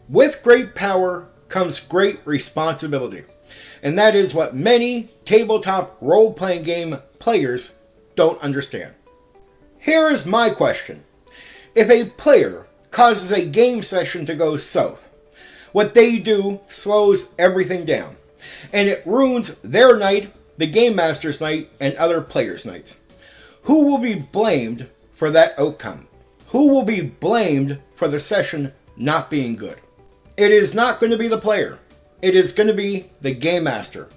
With great power comes great responsibility. And that is what many tabletop role-playing game players don't understand. Here is my question. If a player causes a game session to go south, what they do slows everything down, and it ruins their night, the Game Master's night, and other players' nights. Who will be blamed for that outcome? Who will be blamed for the session not being good? It is not going to be the player. It is going to be the Game Master.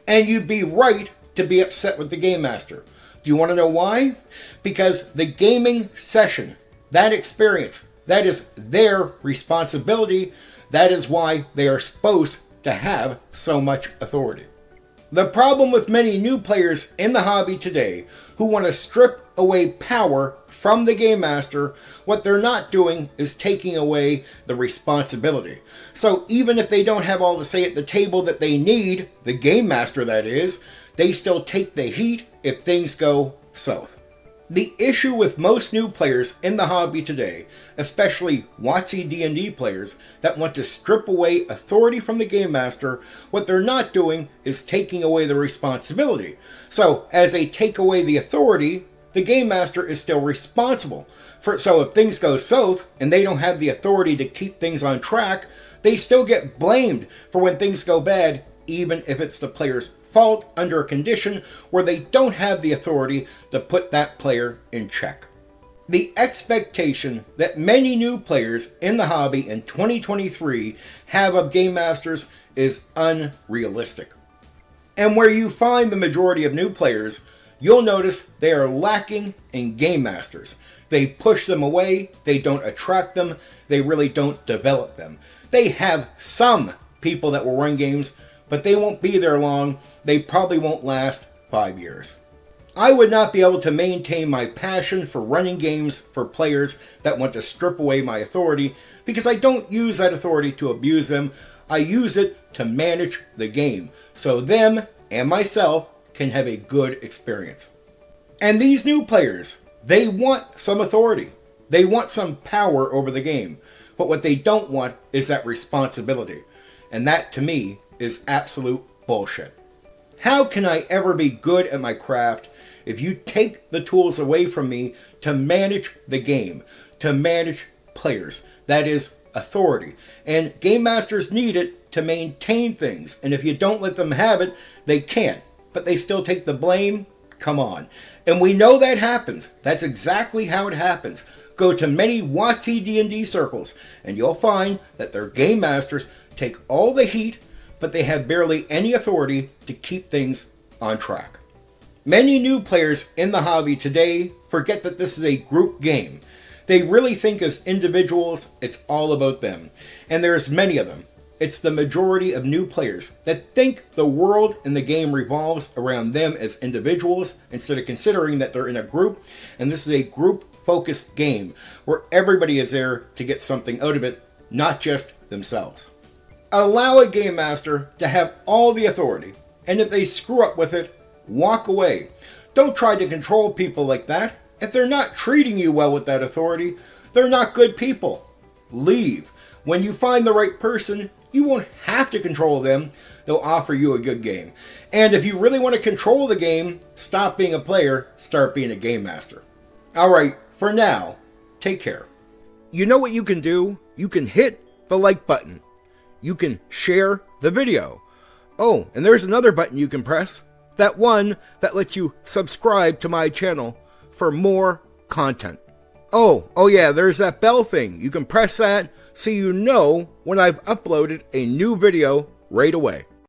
And you'd be right to be upset with the Game Master. Do you want to know why? Because the gaming session, that experience, that is their responsibility. That is why they are supposed to have so much authority. The problem with many new players in the hobby today who want to strip away power from the Game Master, what they're not doing is taking away the responsibility. So even if they don't have all the say at the table that they need, the Game Master that is, they still take the heat if things go south. The issue with most new players in the hobby today, especially WOTC D&D players that want to strip away authority from the Game Master, what they're not doing is taking away the responsibility. So as they take away the authority, the Game Master is still responsible. So if things go south and they don't have the authority to keep things on track, they still get blamed for when things go bad, even if it's the player's fault under a condition where they don't have the authority to put that player in check. The expectation that many new players in the hobby in 2023 have of Game Masters is unrealistic. And where you find the majority of new players, you'll notice they are lacking in Game Masters. They push them away, they don't attract them, they really don't develop them. They have some people that will run games, but they won't be there long. They probably won't last 5 years. I would not be able to maintain my passion for running games for players that want to strip away my authority because I don't use that authority to abuse them. I use it to manage the game so them and myself can have a good experience. And these new players, they want some authority. They want some power over the game. But what they don't want is that responsibility. And that, to me, is absolute bullshit. How can I ever be good at my craft if you take the tools away from me to manage the game, to manage players? That is authority. And Game Masters need it to maintain things. And if you don't let them have it, they can't. But they still take the blame? Come on. And we know that happens. That's exactly how it happens. Go to many WOTC D&D circles, and you'll find that their Game Masters take all the heat, but they have barely any authority to keep things on track. Many new players in the hobby today forget that this is a group game. They really think as individuals, it's all about them. And there's many of them. It's the majority of new players that think the world and the game revolves around them as individuals instead of considering that they're in a group, and this is a group-focused game where everybody is there to get something out of it, not just themselves. Allow a Game Master to have all the authority, and if they screw up with it, walk away. Don't try to control people like that. If they're not treating you well with that authority, they're not good people. Leave. When you find the right person, you won't have to control them. They'll offer you a good game. And if you really want to control the game, stop being a player, start being a Game Master. Alright, for now, take care. You know what you can do? You can hit the like button. You can share the video. Oh, and there's another button you can press. That one that lets you subscribe to my channel for more content. Oh yeah, there's that bell thing. You can press that so you know when I've uploaded a new video right away.